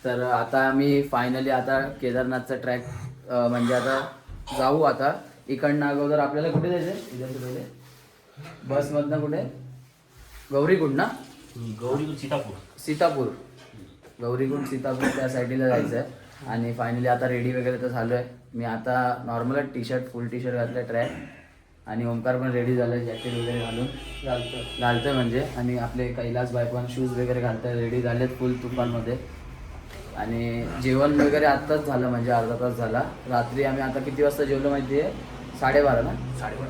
तर आता आम्ही फायनली आता केदारनाथचा ट्रॅक म्हणजे आता जाऊ. आता इकडनं अगोदर आपल्याला कुठे जायचं? बसमधनं कुठे? गौरीकुंड ना? गौरीकुंड सीतापूर गौरीकुंड सीतापूर त्या साईडला जायचं आहे. आणि फायनली आता रेडी वगैरे तर झालो आहे. मी आता नॉर्मल टी शर्ट फुल टी शर्ट घातलं ट्रॅक आणि ओंकार पण रेडी झालं आहे. जॅकेट वगैरे घालून घालतोय म्हणजे. आणि आपले कैलास बाय पण शूज वगैरे घालतोय, रेडी झालेत फुल तुफानमध्ये. आणि जेवण वगैरे आत्ताच झालं म्हणजे अर्धा तास झाला. रात्री आम्ही आता किती वाजता जेवलो माहिती आहे? 12:30 ना?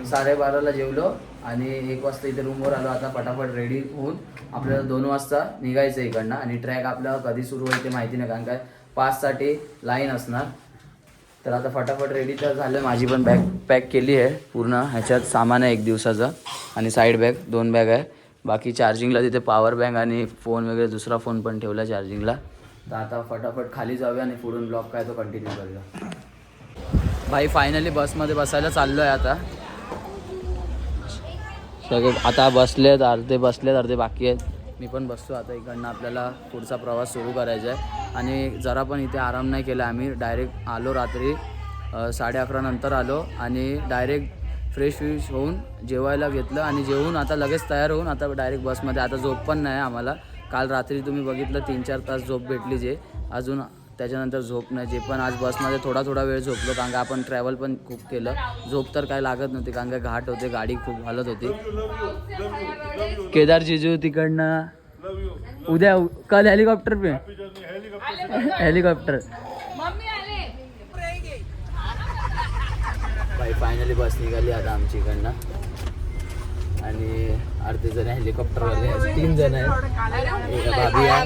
12:30ला जेवलो आणि 1 वाजता इथे रूमवर आलो. आता फटाफट रेडी होऊन आपल्याला 2 वाजता निघायचं इकडनं. आणि ट्रॅक आपल्याला कधी सुरू होईल ते माहिती नाही, कारण काय 5साठी लाईन असणार. तर आता फटाफट रेडी तर झालं. माझी पण बॅग पॅक केली आहे पूर्ण. ह्याच्यात सामान आहे 1 दिवसाचं आणि साईड बॅग 2 बॅग आहे. बाकी चार्जिंगला तिथे पॉवर बँक आणि फोन वगैरे दुसरा फोन पण ठेवला चार्जिंगला. तर आता फटाफट खाली जाऊया आणि पुढून ब्लॉग काय तो कंटिन्यू करूया. भाई फायनली बसमध्ये बसायला चाललो आहे आता. सगळे आता बसलेत, अर्धे बाकी आहेत. मी पण बसतो आता. इकडनं आपल्याला पुढचा प्रवास सुरू करायचा आहे. आणि जरा पण इथे आराम नाही केला आम्ही. डायरेक्ट आलो रात्री 11:30 नंतर आलो आणि डायरेक्ट फ्रेश होऊन जेवायला घेतलं आणि जेवून आता लगेच तयार होऊन आता डायरेक्ट बसमध्ये. आता झोप पण नाही आम्हाला. काल रात्री तुम्ही बघितलं 3-4 तास झोप भेटली जे, अजून त्याच्यानंतर झोप नाही. जे पण आज बसमध्ये थोडा वेळ झोपलो, कारण का आपण ट्रॅव्हल पण खूप केलं. झोप तर काय लागत नव्हती, कारण का घाट होते, गाडी खूप हालत होती. केदार जिजू तिकडनं उद्या कल हेलिकॉप्टर पे हेलिकॉप्टर. बाई फायनली बस निघाली आता आमची इकडनं. आणि अर्धे जण हेलिकॉप्टरवाले आहेत, 3 जण आहेत. भाभी आहे,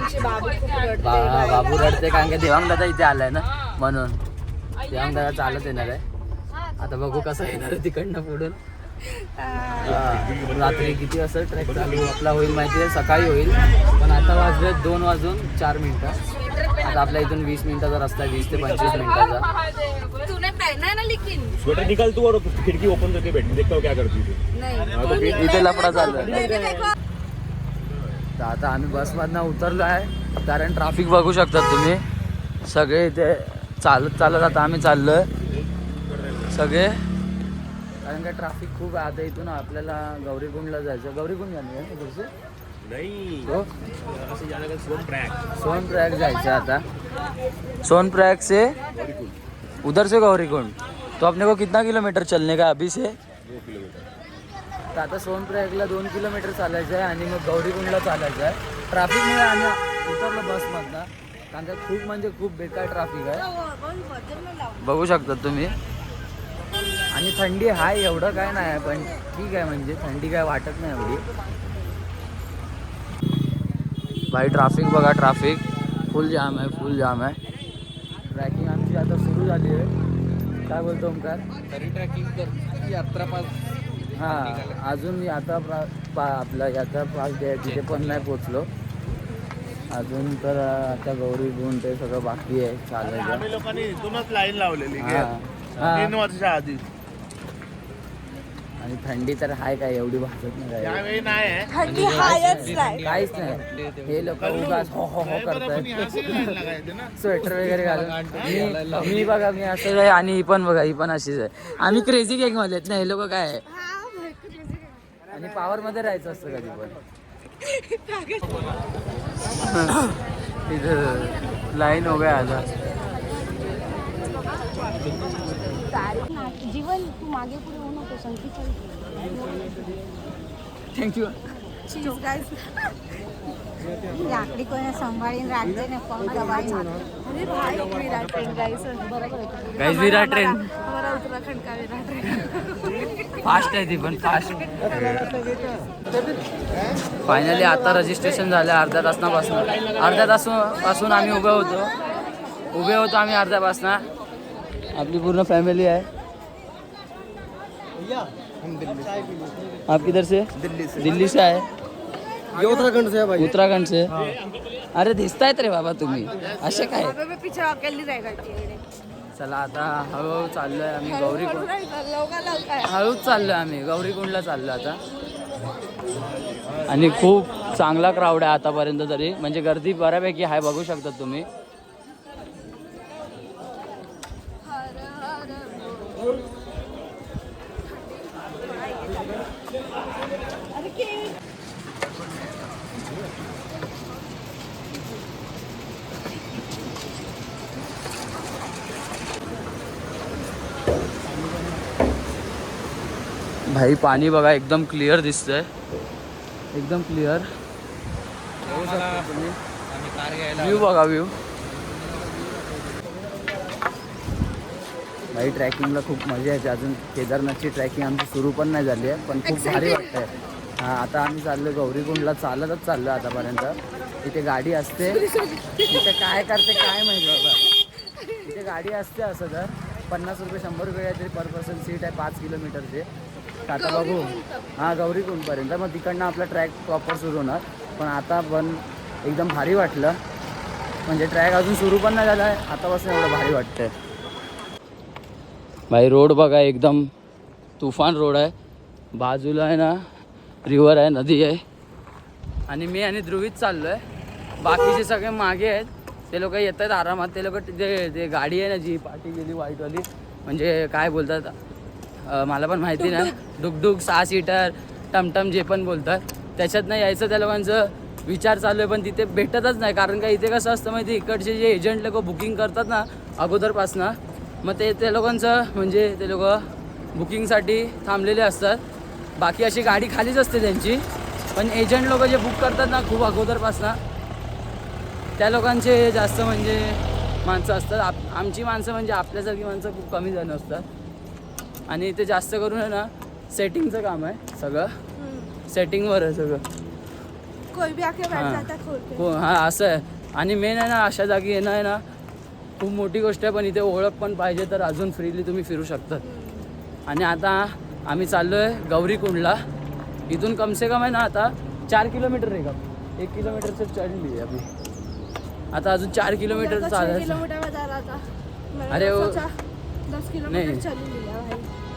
बाबू रडते कारण का देवांग दादा इथे आलाय ना, म्हणून देवांग दादा चालत येणार आहे. आता बघू कसं येणार आहे तिकडनं पुढून. रात्री किती वाजता ट्रॅक चालू आपला होईल माहिती आहे? सकाळी होईल. पण आता वाजले 2:04. आता आपल्या इथून 20 मिनिटाचा रस्ता आहे, 20 ते 25 मिनिटाचा. स्वेटर निकाल तू और खिड़की ओपन करके बैठ, देखता हूँ क्या करती है. इथे लफडा चालू आहे. तर आता आम्ही बसमधनं उतरलो आहे, कारण ट्रॅफिक बघू शकतात तुम्ही. सगळे इथे चालत आता आम्ही चाललोय सगळे, कारण का ट्रॅफिक खूप आहे. आता इथून आपल्याला गौरीकुंडला जायचं. गौरीकुंड जाणार आहे ना नहीं तो सोनप्रयाग जायचं आता. सोनप्रयाग से उधर से गौरीकुंड. तो अपने को कितना किलोमीटर चलने का अभी से? 2 किलोमीटर. तर आता सोनप्रयागला 2 किलोमीटर चालायचं आहे आणि मग गौरीकुंडला चालायचं आहे. ट्रॅफिकमुळे आम्ही उतरलो बसमधनं, कारण का खूप म्हणजे खूप बेकार ट्रॅफिक आहे, बघू शकता तुम्ही. आणि थंडी आहे, एवढं काय नाही आहे, पण ठीक आहे, म्हणजे थंडी काय वाटत नाही एवढी. भाई ट्रॅफिक बघा, ट्रॅफिक फुल जाम आहे. ट्रॅकिंग आमची आता सुरू झाली आहे. काय बोलतो ओमकार? तरी ट्रॅकिंग कर यात्रा पास. हां, अजून मी आता आपला यात्रा पास तिथे पण नाही पोचलो अजून. तर आता गौरीकुंड ते सगळं बाकी आहे चालायचं. आम्ही लोकांनी इथूनच लाईन लावलेली 3 वर्षाच्या आधी. आणि थंडी तर आहे काय एवढी भासत नाही, त्यावेळी नाही आहे. काहीच नाही. हे लोक उगाच हो करतात, स्वेटर वगैरे घालून. मी बघा, मी असं आहे आणि ही पण बघा, ही पण अशीच आहे. आम्ही क्रेझी गँग मध्ये आहेत ना, हे लोक काय आहे. आणि पॉवर मध्ये राहायचं असतं कधी पण. इधर लाईन हो गया आता. जीवन तू मागे पुढे होऊ नको, संगीत. थँक्यू. लाकडी कोणी सांभाळीन राखते ना, पाऊस दवाई. अरे भाई विराट ट्रेन गाइस, गाइस विराट ट्रेन हमारा उत्तराखंड का विराट ट्रेन फास्ट आहे ती पण फास्ट. फायनली आता रजिस्ट्रेशन झालं अर्ध्या तासापासून आम्ही उभे होतो आम्ही अर्ध्या तासापासून. आपली पूर्ण फॅमिली आहे. आप किधर से? दिल्ली से आहे. उत्तराखंड से भाई. उत्तराखंड से. अरे दिसतायत रे बाबा तुम्ही असे काय. चला आता हळूहळू चाललोय आम्ही गौरीकुंड. हळूच चाललोय आम्ही गौरीकुंडला चाललो आता. आणि खूप चांगला क्राऊड आहे आतापर्यंत तरी, म्हणजे गर्दी बऱ्यापैकी आहे, बघू शकता तुम्ही. भाई पाणी बघा एकदम क्लिअर दिसतंय, एकदम क्लिअर. व्ह्यू बघा, व्ह्यू. भाई ट्रॅकिंगला खूप मजा येते. अजून केदारनाथची ट्रॅकिंग आमची सुरू पण नाही झाली आहे, पण खूप भारी वाटतंय. हां, आता आम्ही चाललो गौरीकुंडला, चालतच चाललो आतापर्यंत. इथे गाडी असते, इथे काय करते काय माहिती बाबा. इथे गाडी असते असं तर 50 रुपये 100 रुपये काहीतरी पर पर्सन सीट आहे, 5 किलोमीटरचे. आता बघू. हां, गौरीकुंडपर्यंत. मग तिकडनं आपला ट्रॅक प्रॉपर सुरू होणार. पण आता पण एकदम भारी वाटलं, म्हणजे ट्रॅक अजून सुरू पण नाही झाला आहे, आतापासून एवढं भारी वाटतंय. भाई रोड बघा, एकदम तुफान रोड आहे. बाजूला आहे ना रिव्हर आहे, नदी आहे. आणि मी आणि ध्रुवीत चाललो आहे, बाकीचे सगळे मागे आहेत. ते लोक येत आहेत आरामात. ते लोक ते गाडी आहे ना जी पाठी गेली व्हाईटवाली, म्हणजे काय बोलतात मला पण माहिती नाही, डुकडुक 6 सीटर टमटम जे पण बोलतात, त्याच्यात नाही यायचं त्या लोकांचं विचार चालू आहे. पण तिथे भेटतच नाही, कारण का इथे कसं असतं माहिती, इकडचे जे एजंट लोक बुकिंग करतात ना अगोदरपासनं, मग ते लोकांचं म्हणजे ते लोक बुकिंगसाठी थांबलेले असतात. बाकी अशी गाडी खालीच असते त्यांची. पण एजंट लोक जे बुक करतात ना खूप अगोदरपासनं, त्या लोकांचे जास्त म्हणजे माणसं असतात. आमची माणसं म्हणजे आपल्यासारखी माणसं खूप कमी जण असतात. आणि ते जास्त करून आहे ना सेटिंगचं काम आहे सगळं, सेटिंगवर आहे सगळं. हां असं आहे. आणि मेन आहे ना अशा जागी येणं आहे ना खूप मोठी गोष्ट आहे. पण इथे ओळख पण पाहिजे तर अजून फ्रीली तुम्ही फिरू शकतात. आणि आता आम्ही चाललो आहे गौरीकुंडला. इथून कमसे कम आहे ना आता 4 किलोमीटर आहे का, 1 किलोमीटरचं चढली आहे अभी. आता अजून 4 किलोमीटर चालायचं. अरे नाही,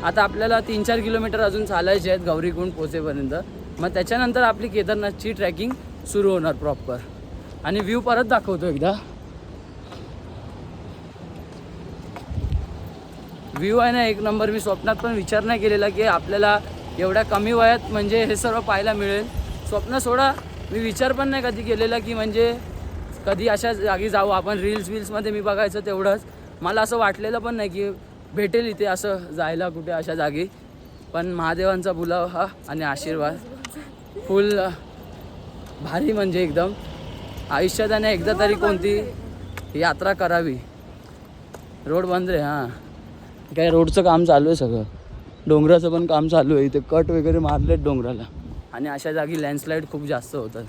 आता आपल्याला 3-4 किलोमीटर अजून चालायचे आहेत गौरीकुंड पोहोचेपर्यंत. मग त्याच्यानंतर आपली केदारनाथची ट्रॅकिंग सुरू होणार प्रॉपर. आणि व्ह्यू परत दाखवतो एकदा. व्ह्यू आहे ना एक नंबर. मी स्वप्नात पण विचार नाही केलेला की आपल्याला एवढ्या कमी वयात म्हणजे हे सर्व पाहायला मिळेल. स्वप्न सोडा, मी विचार पण नाही कधी केलेला की म्हणजे कधी अशा जागी जाऊ आपण. रील्समध्ये मी बघायचं तेवढंच. मला असं वाटलेलं पण नाही की भेटेल इथे असं जायला कुठे अशा जागी. पण महादेवांचा बुलावा आणि आशीर्वाद फुल भारी, म्हणजे एकदम आयुष्यात आणि एकदा तरी कोणती यात्रा करावी. रोड बंद रे. हां, काय रोडचं काम चालू आहे सगळं, डोंगराचं पण काम चालू आहे. इथे कट वगैरे मारलेत डोंगराला. आणि अशा जागी लँडस्लाईड खूप जास्त होतात.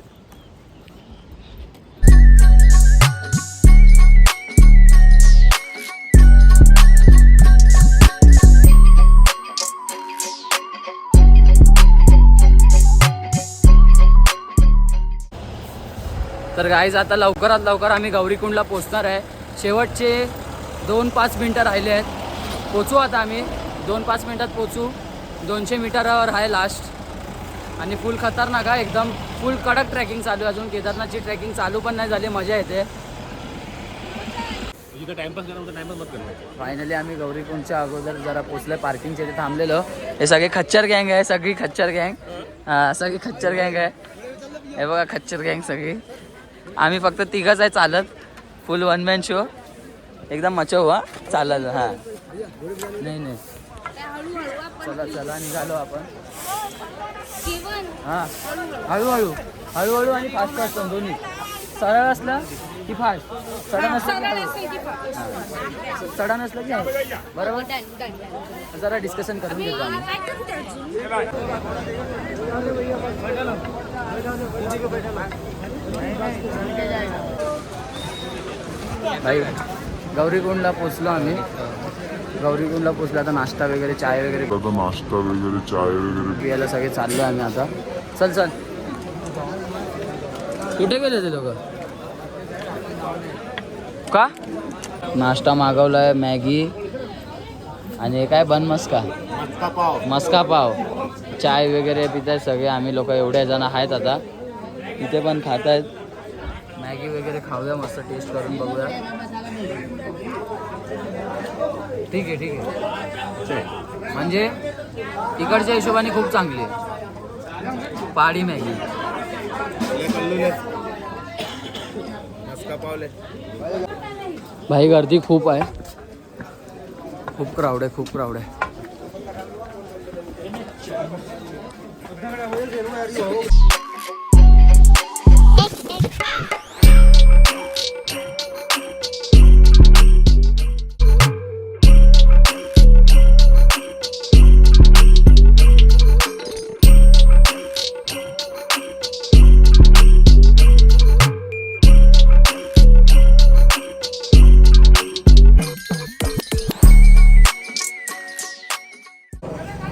तर गाईज आता लवकरात लवकर आम्ही गौरीकुंडला पोचणार आहे. शेवटचे 2-5 मिनटं राहिले आहेत. पोचू आता आम्ही 2-5 मिनटात पोचू. 200 मीटरावर आहे लास्ट. आणि फुल खतरनाक आहे एकदम. फुल कडक ट्रॅकिंग चालू आहे. अजून केदारनाथची ट्रॅकिंग चालू पण नाही झाली, मजा येते. फायनली आम्ही गौरीकुंडच्या अगोदर जरा पोचलोय. पार्किंगच्या इथे थांबलेलो. हे सगळे खच्चर गँग आहे, सगळी खच्चर गँग. हां, सगळी खच्चर गँग आहे. हे बघा खच्चर गँग सगळी. आम्ही फक्त 3घच आहे चालत. फुल 1 मॅन शो एकदम मचो हुआ चालत. हां नाही चला चला निघालो आपण. हां, हळूहळू हळूहळू आणि फास्ट फास्ट दोन्ही. सरळ असलं की फास्ट, सडन असलं की हां, सडन असलं की आहे बरोबर. जरा डिस्कशन करून घेतो आम्ही. भाई गौरीकुंडला पोचलो आम्ही. गौरीकुंडला पोचलो. आता नाश्ता वगैरे चाय वगैरे पियाला सगळे चाललो आम्ही आता. चल चल. कुठे गेले ते लोक का. नाश्ता मागवलाय, मॅगी आणि काय बन मस्का पाव. चाय वगैरे पित आहेत सगळे. आम्ही लोक एवढे जण आहेत आता. इथे पण खात आहेत. मॅगी वगैरे खाऊया, मस्त टेस्ट करून बघूया. ठीक आहे ठीक आहे. म्हणजे तिकडच्या हिशोबाने खूप चांगली आहे पहाडी मॅगी. भाई गर्दी खूप आहे, खूप क्राऊड आहे, खूप क्राऊड आहे.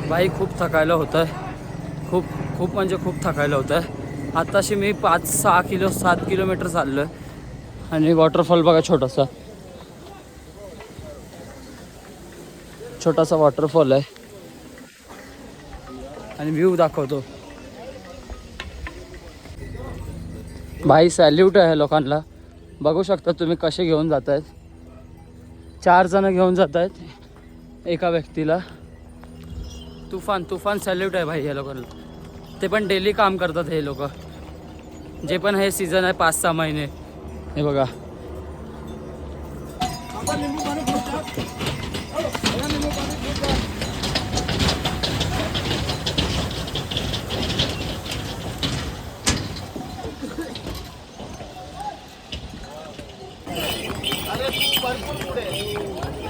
भाई खूप थकायला होतं आहे, खूप खूप म्हणजे खूप थकायला होतं आहे. आत्ताशी मी 7 किलोमीटर चाललो आहे. आणि वॉटरफॉल बघा, छोटासा वॉटरफॉल आहे. आणि व्ह्यू दाखवतो. भाई सॅल्यूट आहे लोकांना. बघू शकता तुम्ही कसे घेऊन जात आहेत. 4 जण घेऊन जात आहेत एका व्यक्तीला. तुफान सॅल्यूट आहे भाई या लोकांना. ते पण डेली काम करतात हे लोक, जे पण हे सीझन आहे 5-6 महिने. हे बघा,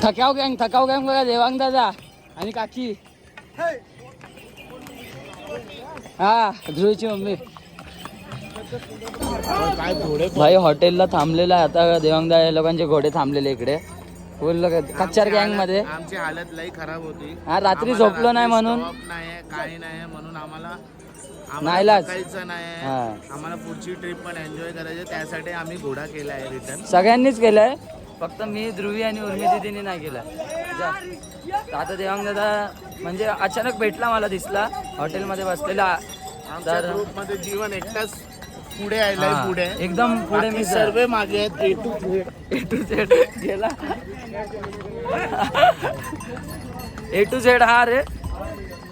थकाव गँग बघा. देवांग दादा आणि काकी. हा, ध्रुवीची मम्मी. भाई हॉटेलला थांबलेला आहे आता. देवांगदा या लोकांचे घोडे थांबलेले इकडे फुल कच्चार गँग मध्ये. आमची हालत लई खराब होती. हा, रात्री झोपलो नाही म्हणून. काही नाही म्हणून आम्हाला नाईलाज. जायचं नाही. आम्हाला पुढची ट्रिप पण एन्जॉय करायची, त्यासाठी आम्ही घोडा केला आहे रिटर्न. सगळ्यांनीच केलंय, फक्त मी, ध्रुवी आणि उर्मी दीदीने नाही केलं. आता देवांग दादा म्हणजे अचानक भेटला, मला दिसला हॉटेलमध्ये बसलेला. तर ग्रुप मध्ये जीवन एकटाच पुढे आलाय. पुढे एकदम पुढे. मी सर्व मागे आहेत. ए टू झेड गेला. ए टू झेड. हा रे,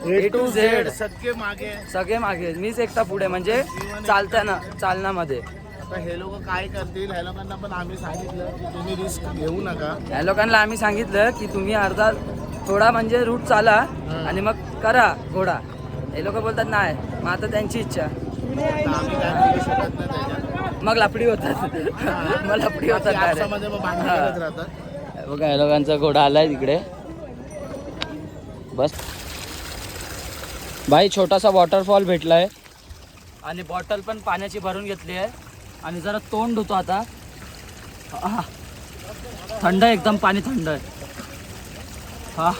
ए टू झेड सगळे मागे. मीच एकटा पुढे, म्हणजे चालण्यामध्ये. आता हे लोक काय करतील, ह्या लोकांना पण आम्ही सांगितलं की तुम्ही रिस्क घेऊ नका. या लोकांना आम्ही सांगितलं की तुम्ही अर्धा थोडा म्हणजे रूट चाला आणि मग करा घोडा. हे लोक बोलतात नाही. मग आता त्यांची इच्छा. आम्ही काय करू शकत नाही त्याच्यात. मग लफडी होतात. मग लफडी होतात आपसामध्ये मग भांडण करत राहतात. बघा, या लोकांचा घोडा आलाय तिकडे. बस भाई, छोटासा वॉटरफॉल भेटलाय आणि बॉटल पण पाण्याची भरून घेतली आहे. आणि जरा तोंड धुतो आता. थंड आहे एकदम, पाणी थंड आहे. हा,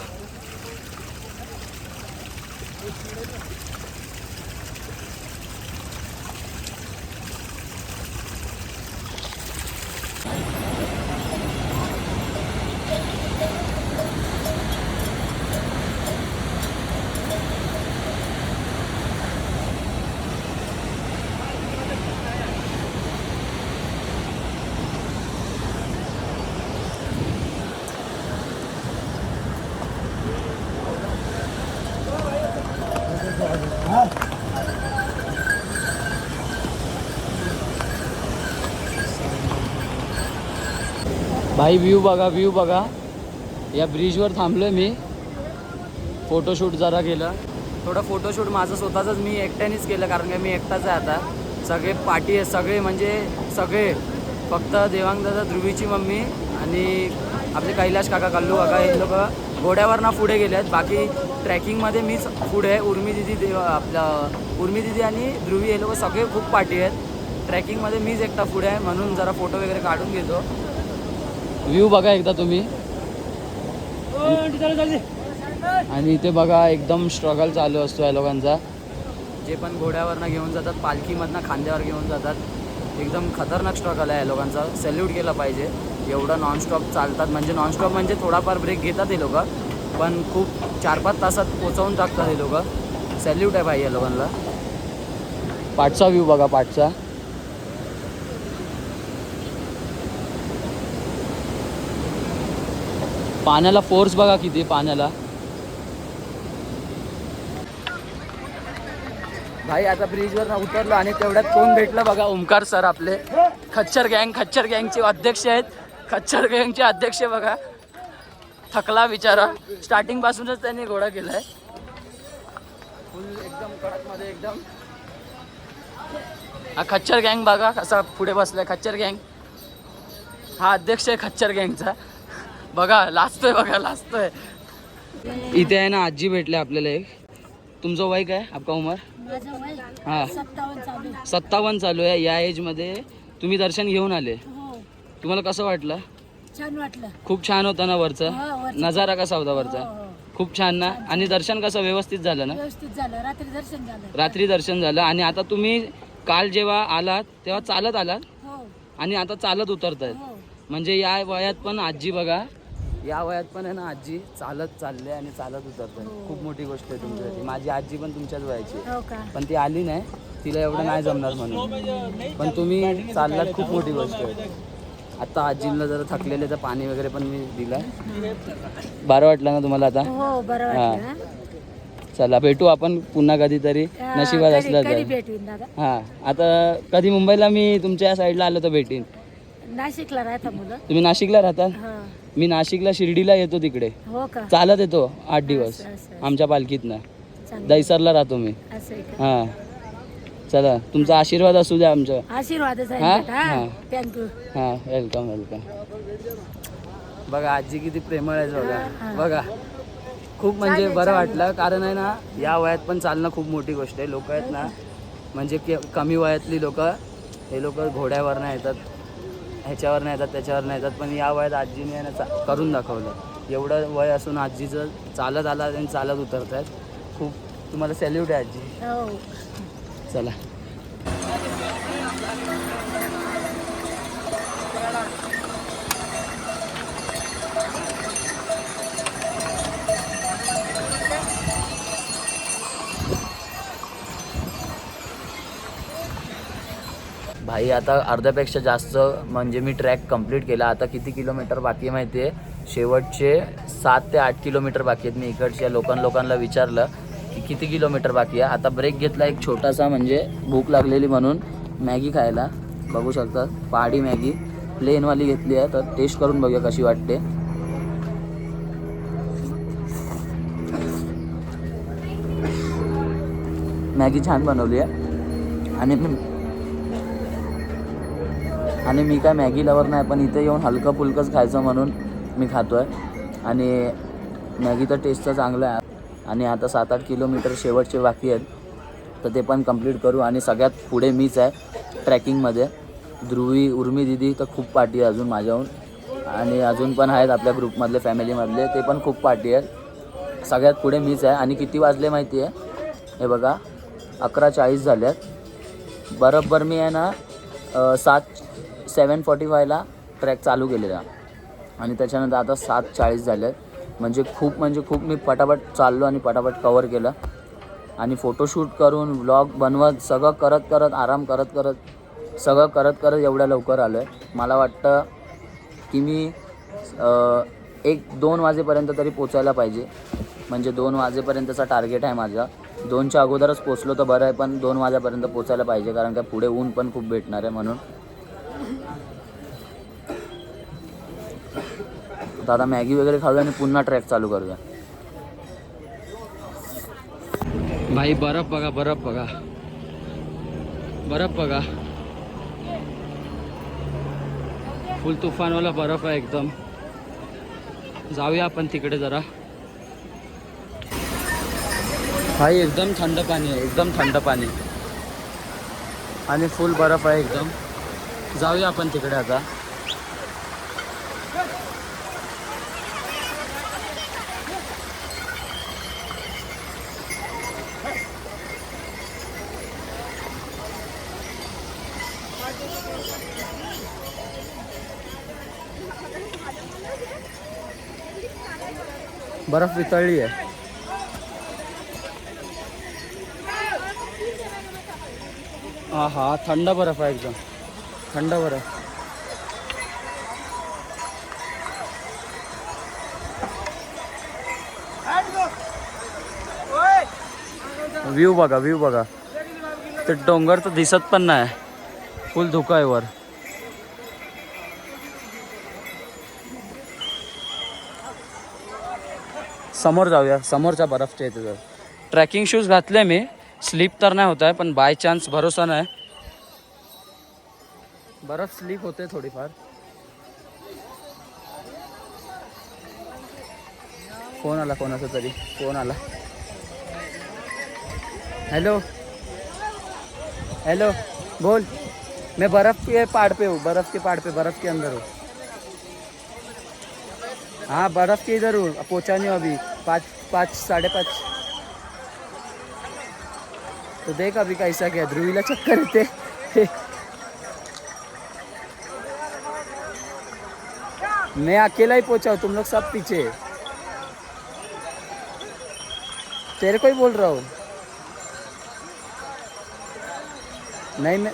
भाई व्ह्यू बघा. या ब्रिजवर थांबलोय मी. फोटोशूट जरा केलं. थोडं फोटोशूट माझं स्वतःच मी एकट्यानेच केलं, कारण की मी एकटाच आहे आता. सगळे पार्टी आहे, सगळे म्हणजे सगळे. फक्त देवांगदादा, ध्रुवीची मम्मी आणि आपले कैलाश काका, कल्लू काका हे लोक घोड्यावरनं पुढे गेले आहेत. बाकी ट्रॅकिंगमध्ये मीच पुढे आहे. उर्मी दिदी आणि ध्रुवी हे लोक सगळे खूप पार्टी आहेत. ट्रॅकिंगमध्ये मीच एकटा पुढे आहे, म्हणून जरा फोटो वगैरे काढून घेतो. व्ह्यू बघा एकदा तुम्ही. आणि इथे बघा एकदम स्ट्रगल चालू असतो या लोकांचा. जे पण घोड्यावरनं घेऊन जातात, पालखीमधनं खांद्यावर घेऊन जातात. एकदम खतरनाक स्ट्रगल आहे या लोकांचा. सॅल्यूट केला पाहिजे. एवढं नॉनस्टॉप चालतात, म्हणजे नॉनस्टॉप म्हणजे थोडाफार ब्रेक घेतात हे लोक, पण खूप 4-5 तासात पोचवून टाकतात हे लोक. सॅल्यूट आहे भाई या लोकांना. पाठचा व्ह्यू बघा, पाठचा. पाण्याला फोर्स बघा किती पाण्याला. भाई आता ब्रिजवर उतरलो आणि तेवढ्यात कोण भेटलं बघा, ओमकार सर आपले खच्चर गँगचे अध्यक्ष आहेत. खच्चर गँगचे अध्यक्ष बघा. थकला बिचारा, स्टार्टिंग पासूनच त्यांनी घोडा केलाय. फुल एकदम कडक मध्ये एकदम. हा खच्चर गँग बघा कसा पुढे बसलाय. खच्चर गँग हा अध्यक्ष आहे खच्चर गँगचा. बघा लाजतोय, बघा लाजतोय. इथे आहे ना आजी भेटले आपल्याला एक. तुमचं वय काय? आपका उमर? हा 57 चालू आहे. या एज मध्ये तुम्ही दर्शन घेऊन आले. तुम्हाला कसं वाटलं? छान वाटलं. खूप छान होता ना वरचा नजारा? कसा होता वरचा? खूप छान ना. आणि दर्शन कसं व्यवस्थित झालं ना? व्यवस्थित झालं. रात्री दर्शन झालं. रात्री दर्शन झालं. आणि आता तुम्ही काल जेव्हा आलात तेव्हा चालत आलात आणि आता चालत उतरतायत. म्हणजे या वयात पण आजी बघा, या वयात पण आहे ना आजी चालत चालले आणि चालत उतरते. खूप मोठी गोष्ट आहे तुमच्यासाठी. माझी आजी पण तुमच्याच वयाची आहे, पण ती आली नाही, तिला एवढं नाही जमणार म्हणून. पण तुम्ही चाललात, खूप मोठी गोष्ट आहे. आता आजीला जरा थकलेले तर पाणी वगैरे पण मी दिलं. बरं वाटलं ना तुम्हाला आता? हो बरं वाटलं. चला भेटू आपण पुन्हा कधीतरी, नशिबात असलं तर. भेटून दादा. हां आता कधी मुंबईला मी तुमच्या साईडला आलो तर भेटीन. नाशिकला राहता मुलं? तुम्ही नाशिकला राहता? मी नाशिकला शिर्डीला येतो, तिकडे हो का? चालत येतो 8 दिवस आमच्या पालखीतनं. दहिसरला राहतो मी. हां चला, तुमचा आशीर्वाद असू द्या आमच्या. आशीर्वादच आहे. हां थँक्यू. हां वेलकम वेलकम. बघा आजी किती प्रेमळ आहे बघा. बघा खूप म्हणजे बरं वाटलं. कारण आहे ना या वयात पण चालणं खूप मोठी गोष्ट आहे. लोक आहेत ना म्हणजे कमी वयातली लोक, हे लोक घोड्यावर नाही येतात, ह्याच्यावर नाही येतात, त्याच्यावर नाही येतात. पण या वयात आजीने ना करून दाखवलं. एवढं वय असून आजीचं चालत आला आणि चालत उतरत आहेत. खूप तुम्हाला सॅल्यूट आहे आजी. चला भाई आता अर्ध्यापेक्षा जास्त म्हणजे मी ट्रॅक कंप्लीट केला. आता किती किलोमीटर बाकी आहे माहिती आहे? शेवटचे 7 ते 8 किलोमीटर बाकी आहेत. मी इकडच्या लोकांना विचारलं की किती किलोमीटर बाकी आहे. आता ब्रेक घेतला एक छोटासा, म्हणजे भूक लागलेली म्हणून मॅगी खायला. बघू शकता पहाडी मॅगी प्लेनवाली घेतली आहे, तर टेस्ट करून बघूया कशी वाटते. मॅगी छान बनवली आहे. आणि मी काय मॅगी लवर नाही, पण इथे येऊन हलकं फुलकंच खायचं म्हणून मी खातो आहे. आणि मॅगीचं टेस्ट तर चांगलं आहे. आणि आता 7-8 किलोमीटर शेवटचे बाकी आहेत, तर ते पण कंप्लीट करू. आणि सगळ्यात पुढे मीच आहे ट्रॅकिंगमध्ये. ध्रुवी, उर्मी दिदी तर खूप पार्टी आहे अजून माझ्याहून. आणि अजून पण आहेत आपल्या ग्रुपमधले, फॅमिलीमधले, ते पण खूप पार्टी आहेत. सगळ्यात पुढे मीच आहे. आणि किती वाजले माहिती आहे? हे बघा 11:40 झाले आहेत. बरोबर मी आहे ना 7:45ला ट्रॅक चालू केलेला आणि त्याच्यानंतर आता 7:40 झाले आहेत. म्हणजे खूप मी पटापट चाललो आणि पटापट कवर केलं. आणि फोटोशूट करून व्लॉग बनवत सगळं करत आराम करत एवढ्या लवकर आलो आहे. मला वाटतं की मी 1-2 वाजेपर्यंत तरी पोचायला पाहिजे. म्हणजे 2 वाजेपर्यंतचा टार्गेट आहे माझा. 2च्या अगोदरच पोचलो तर बरं आहे, पण 2 वाजेपर्यंत पोचायला पाहिजे, कारण का पुढे ऊन पण खूप भेटणार आहे म्हणून. आता मॅगी वगैरे खाऊया आणि पुन्हा ट्रॅक चालू करूया. भाई बर्फ बघा. फुल तुफानवाला बर्फ आहे एकदम. जाऊया आपण तिकडे जरा. भाई एकदम थंड पाणी आणि फुल बर्फ आहे एकदम. जाऊया आपण तिकडे आता. बर्फ वितळली आहे. हा हा थंड बर्फ आहे एकदम थंड बर्फ. व्ह्यू बघा ते डोंगर तर दिसत पण नाही फुल धुकं आहे वर. समोर जाऊया समोरच्या बर्फच्या इथे जाऊ. ट्रॅकिंग शूज घातले मी स्लीप तर नाही होत आहे पण बाय चान्स भरोसा नाही बर्फ स्लीप होते थोडीफार. फोन आला कोणाचा तरी फोन आला. हेलो हेलो बोल. मैं बर्फ के पहाड़ पे हूँ बर्फ के अंदर हूँ. हाँ बर्फ के इधर हूँ पहुँचा नहीं हूँ अभी 5:30. तो देख अभी कैसा क्या ध्रुवीला चक्कर येते. मैं अकेला ही पहुँचा हूँ तुम लोग सब पीछे. तेरे को ही बोल रहा हूँ. नहीं मैं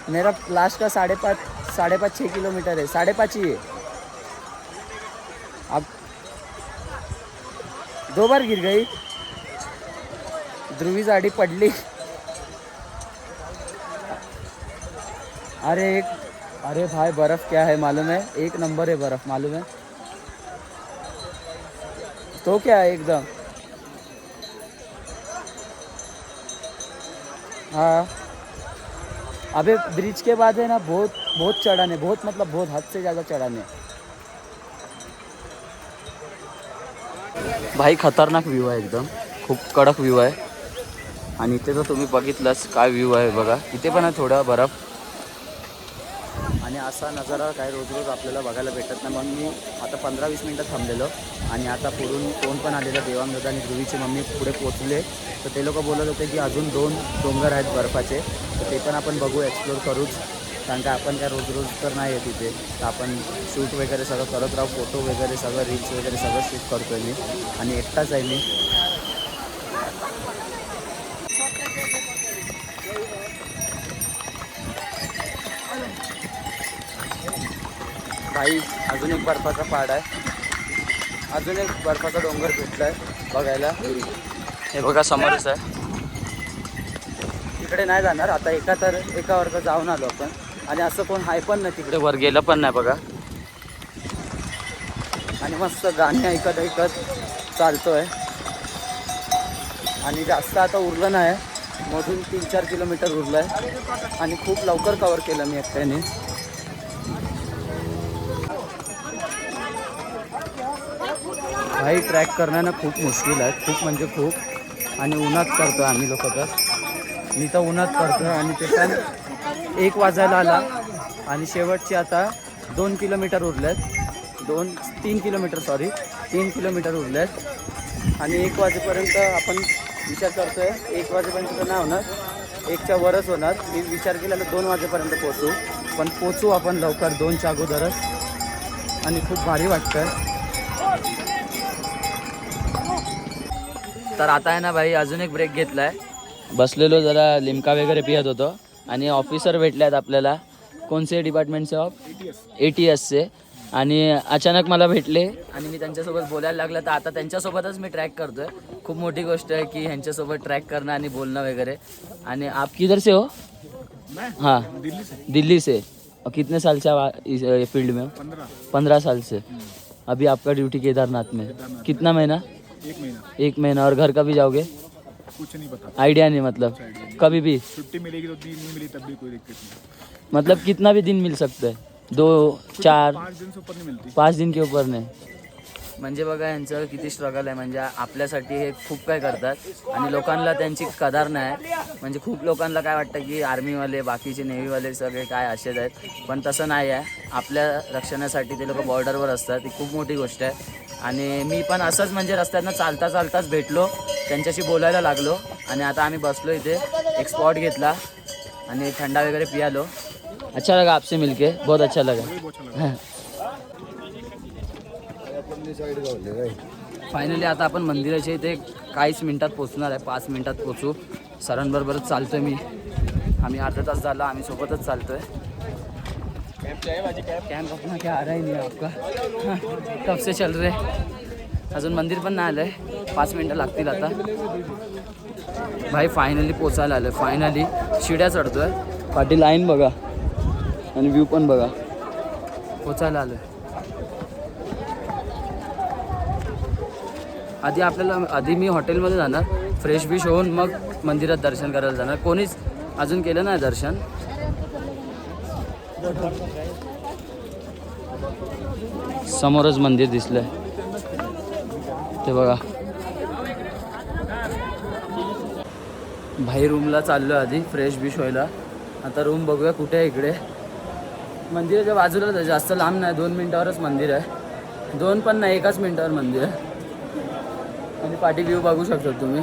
मेरा लास्ट का 5.5-6 किलोमीटर है 5.5 ही है. अब 2 बार गिर गई ध्रुवी गाड़ी पडली. अरे भाई बर्फ क्या है मालूम है. 1 नंबर है बर्फ मालूम है. तो क्या है एकदम. हाँ अबे ब्रिज के बाद है ना बहुत चढ़ान है बहुत मतलब बहुत हद से ज़्यादा चढ़ान है भाई. खतरनाक व्ह्यू आहे एकदम खूप कडक व्ह्यू आहे. आणि इथे तर तुम्ही बघितलंच काय व्ह्यू आहे बघा. इथे पण आहे थोडा बर्फ आणि असा नजारा काय रोज आपल्याला बघायला भेटत नाही. म्हणून मी आता 15-20 मिनटं थांबलेलो आणि आता पुढून फोन पण आलेला. देवांगदा आणि ध्रुवीची मम्मी पुढे पोचले तर ते लोक बोलत होते की अजून 2 डोंगर आहेत बर्फाचे तर ते पण आपण बघू एक्सप्लोर करूच. कारण का आपण काय रोज तर नाही आहे तिथे तर आपण शूट वगैरे सगळं करत राहू. फोटो वगैरे सगळं रील्स वगैरे सगळं शूट करतो आहे मी आणि एकटाच आहे मी. भाई अजून एक बर्फाचा पहाड आहे. अजून एक बर्फाचा डोंगर भेटला आहे बघायला. हे बघा समोरच आहे. तिकडे नाही जाणार आता एका वर्ग जाऊन आलो आपण आणि असं कोण आहे पण नाही तिकडे वर गेलं पण नाही बघा. आणि मस्त गाणी ऐकत चालतोय आणि जास्त आता उरलं नाही. मधून 3-4 किलोमीटर उरलं आहे आणि खूप लवकर कवर केलं मी एकट्याने. भाई ट्रॅक करणं ना खूप मुश्किल आहे खूप म्हणजे खूप. आणि उन्हात करतो आम्ही लोक तर. मी तर उन्हात करतो आणि ते पण 1 वाजायला आला आणि शेवटचे आता 2 किलोमीटर उरले आहेत. 3 किलोमीटर उरले आहेत आणि 1 वाजेपर्यंत आपण विचार करतो आहे. 1 वाजेपर्यंत तर नाही होणार 1च्या वरच होणार. मी विचार केलेला 2 वाजेपर्यंत पोचू पण पोचू आपण लवकर 2च्या अगोदरच आणि खूप भारी वाटतं. तर आता आहे ना भाई अजून एक ब्रेक घेतला आहे. बसलेलो जरा लिमका वगैरे पियत होतो आणि ऑफिसर भेटले आहेत आपल्याला. कोणते डिपार्टमेंटचे ऑफ ATSचे. आणि अचानक मला भेटले आणि मी त्यांच्यासोबत बोलायला लागलं तर आता त्यांच्यासोबतच मी ट्रॅक करतो आहे. खूप मोठी गोष्ट आहे की ह्यांच्यासोबत ट्रॅक करणं आणि बोलणं वगैरे. आणि आप किधर से हो. हाँ दिल्ली से. और कितने साल से फील्ड में. 15 साल से. अभी आपका ड्यूटी केदारनाथ में. कितना महीना. 1 महीना. और घर कभी जाओगे. कुछ नहीं पता. आइडिया नहीं मतलब कभी भी छुट्टी मिलेगी तो 3 नहीं मिली तब भी कोई दिक्कत नहीं. मतलब कितना भी दिन मिल सकता है. 2-4 5 दिन से ऊपर नहीं मिलती. 5 दिन के ऊपर नाही. म्हणजे बघा यांचं किती स्ट्रगल आहे. म्हणजे आपल्यासाठी हे खूप काय करतात आणि लोकांना त्यांची कदर नाही. म्हणजे खूप लोकांना काय वाटतं की आर्मीवाले बाकीचे नेव्हीवाले सगळे काय असेच आहेत पण तसं नाही आहे. आपल्या रक्षणासाठी ते लोक बॉर्डरवर असतात. ही खूप मोठी गोष्ट आहे. आणि मी पण असंच म्हणजे रस्त्यातनं चालताच भेटलो त्यांच्याशी बोलायला लागलो आणि आता आम्ही बसलो इथे. एक स्पॉट घेतला आणि थंडा वगैरे पियालो. अच्छा लगा आपसे मिलके बहुत अच्छा लगा. फायनली आता आपण मंदिराच्या इथे काहीच मिनिटात पोचणार आहे. 5 मिनिटात पोचू. सरांबरोबरच चालतोय मी. आम्ही अर्धा तास झाला आम्ही सोबतच चालतोय. कैंप अपना क्या आ रहा ही नहीं आपका कब से चल रहे. अजून मंदिर पण नाही आलंय. 5 मिनटं लागतील आता. भाई फायनली पोचायला आलं. फायनली शिड्या चढतोय. पाठी लाईन बघा आणि व्ह्यू पण बघा. पोचायला आलोय. आधी मी हॉटेलमध्ये जाणार, फ्रेश बिश होऊन मग मंदिरात दर्शन करायला जाणार. कोणीच अजून केलं नाही दर्शन. समोरच मंदिर दिसलंय ते बघा. भाई रूमला चाललो आधी फ्रेश बिश व्हायला. आता रूम बघूया कुठे आहे. इकडे मंदिराच्या बाजूलाच आहे, जास्त लांब नाही. 2 मिनिटावरच मंदिर आहे. 2 पण नाही, 1च मिनिटावर मंदिर आहे. आणि पाठी व्ह्यू बघू शकता तुम्ही.